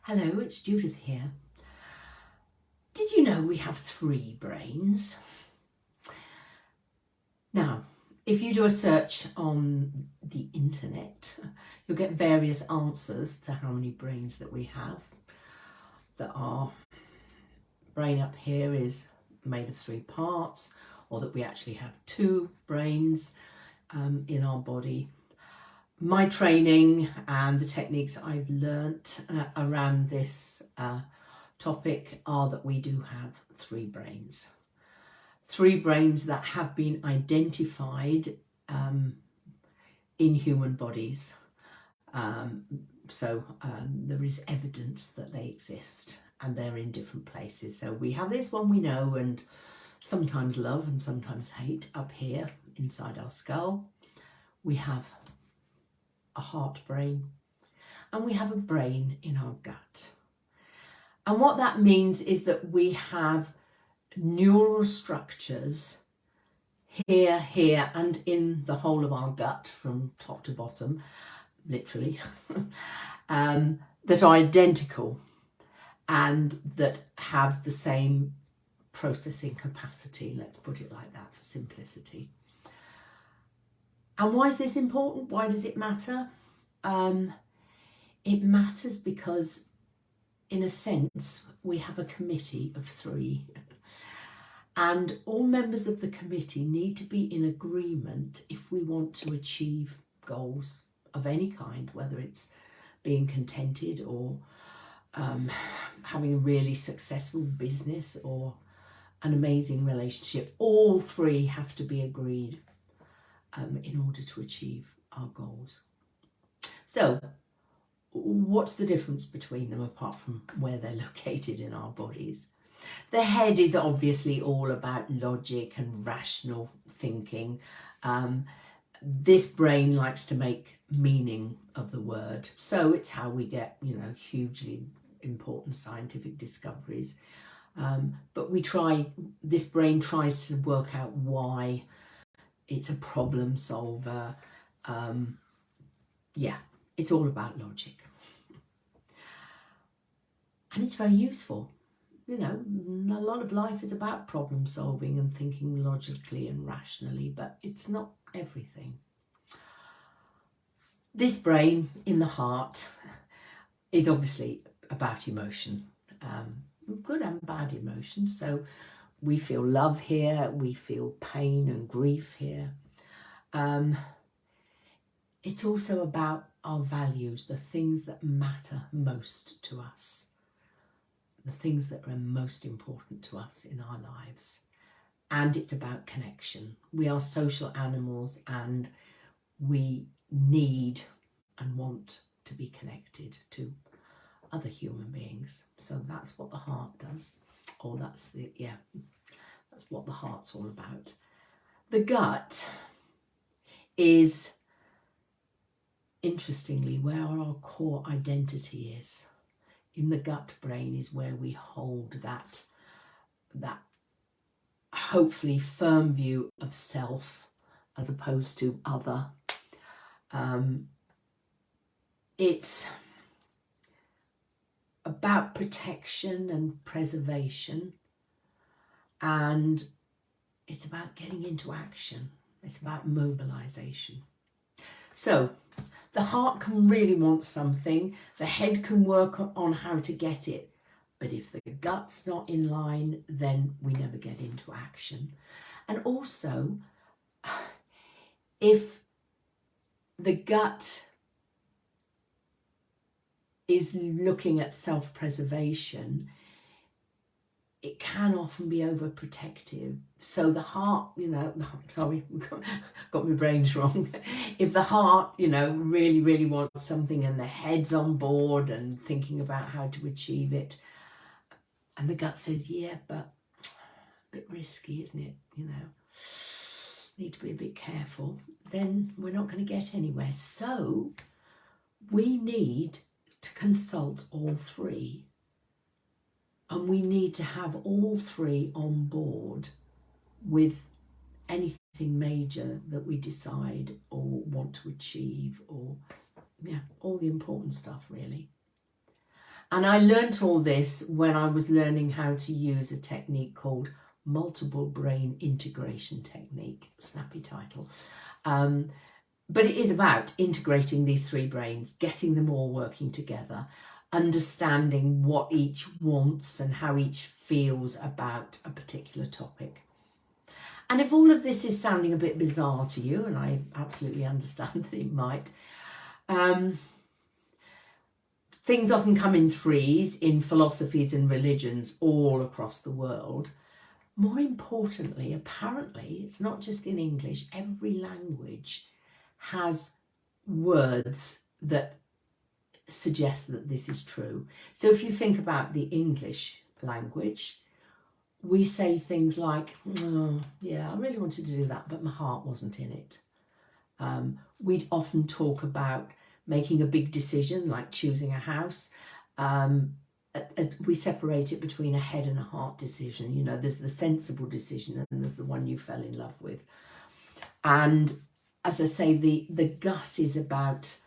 Hello, it's Judith here. Did you know we have 3 brains? Now, if you do a search on the internet, you'll get various answers to how many brains that we have. That our brain up here is made of 3 parts, or that we actually have 2 brains in our body. My training and the techniques I've learnt around this topic are that we do have 3 brains. 3 brains that have been identified in human bodies. So there is evidence that they exist and they're in different places. So we have this one we know and sometimes love and sometimes hate up here inside our skull. We have a heart brain, and we have a brain in our gut. And what that means is that we have neural structures here, here, and in the whole of our gut from top to bottom, literally, that are identical and that have the same processing capacity, let's put it like that for simplicity. And why is this important? Why does it matter? It matters because, in a sense, we have a committee of 3. And all members of the committee need to be in agreement if we want to achieve goals of any kind, whether it's being contented or having a really successful business or an amazing relationship. All 3 have to be agreed in order to achieve our goals. So what's the difference between them apart from where they're located in our bodies? The head is obviously all about logic and rational thinking. This brain likes to make meaning of the word. So it's how we get, hugely important scientific discoveries. But this brain tries to work out why. It's a problem solver. It's all about logic. And it's very useful. A lot of life is about problem solving and thinking logically and rationally, but it's not everything. This brain in the heart is obviously about emotion, good and bad emotion. So we feel love here, we feel pain and grief here. It's also about our values, the things that matter most to us, the things that are most important to us in our lives. And it's about connection. We are social animals and we need and want to be connected to other human beings. So that's what the heart does. Or that's what the heart's all about. The gut is, interestingly, where our core identity is. In the gut brain is where we hold that hopefully firm view of self as opposed to other. It's about protection and preservation, and it's about getting into action. It's about mobilization. So the heart can really want something, the head can work on how to get it, but if the gut's not in line, then we never get into action. And also, if the gut is looking at self-preservation, it can often be overprotective. So the heart, sorry, got my brains wrong. If the heart, really, really wants something and the head's on board and thinking about how to achieve it, and the gut says, yeah, but a bit risky, isn't it? Need to be a bit careful, then we're not going to get anywhere. So we need to consult all 3. And we need to have all 3 on board with anything major that we decide or want to achieve, or all the important stuff really. And I learnt all this when I was learning how to use a technique called multiple brain integration technique, snappy title. But it is about integrating these three brains, getting them all working together, understanding what each wants and how each feels about a particular topic. And if all of this is sounding a bit bizarre to you, and I absolutely understand that it might, things often come in threes in philosophies and religions all across the world. More importantly, apparently, it's not just in English, every language has words that suggest that this is true. So if you think about the English language, we say things like, oh, yeah, I really wanted to do that, but my heart wasn't in it. We'd often talk about making a big decision, like choosing a house. We separate it between a head and a heart decision. You know, there's the sensible decision and there's the one you fell in love with. And as I say, the gut is about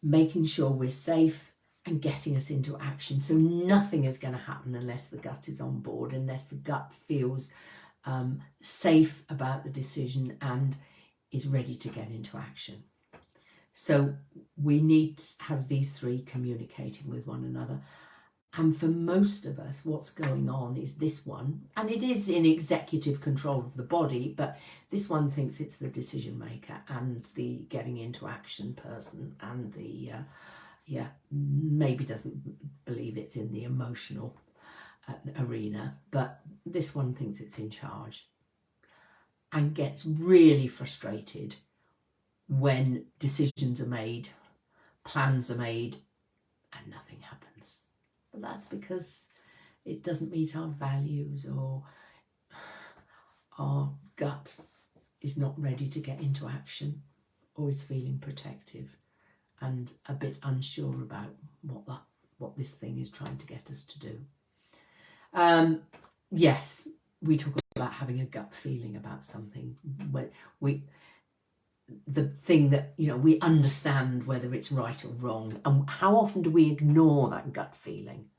making sure we're safe and getting us into action. So nothing is going to happen unless the gut is on board, unless the gut feels safe about the decision and is ready to get into action. So we need to have these three communicating with one another. And for most of us, what's going on is this one, and it is in executive control of the body, but this one thinks it's the decision maker and the getting into action person, and the, maybe doesn't believe it's in the emotional arena, but this one thinks it's in charge and gets really frustrated when decisions are made, plans are made, and nothing happens. But that's because it doesn't meet our values, or our gut is not ready to get into action, or is feeling protective and a bit unsure about what this thing is trying to get us to do. Yes, we talk about having a gut feeling about something. The thing that, you know, we understand whether it's right or wrong. And how often do we ignore that gut feeling?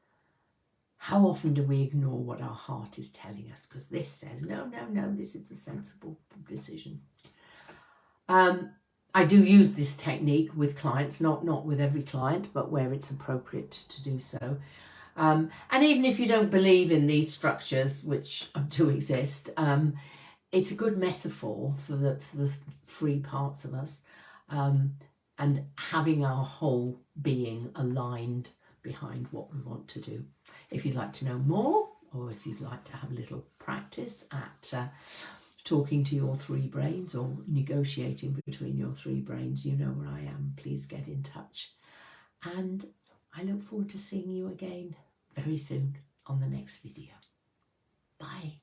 How often do we ignore what our heart is telling us? Because this says, no, this is the sensible decision. I do use this technique with clients, not with every client, but where it's appropriate to do so. And even if you don't believe in these structures, which do exist, it's a good metaphor for the three parts of us, and having our whole being aligned behind what we want to do. If you'd like to know more, or if you'd like to have a little practice at talking to your three brains or negotiating between your three brains, you know where I am. Please get in touch. And I look forward to seeing you again very soon on the next video. Bye.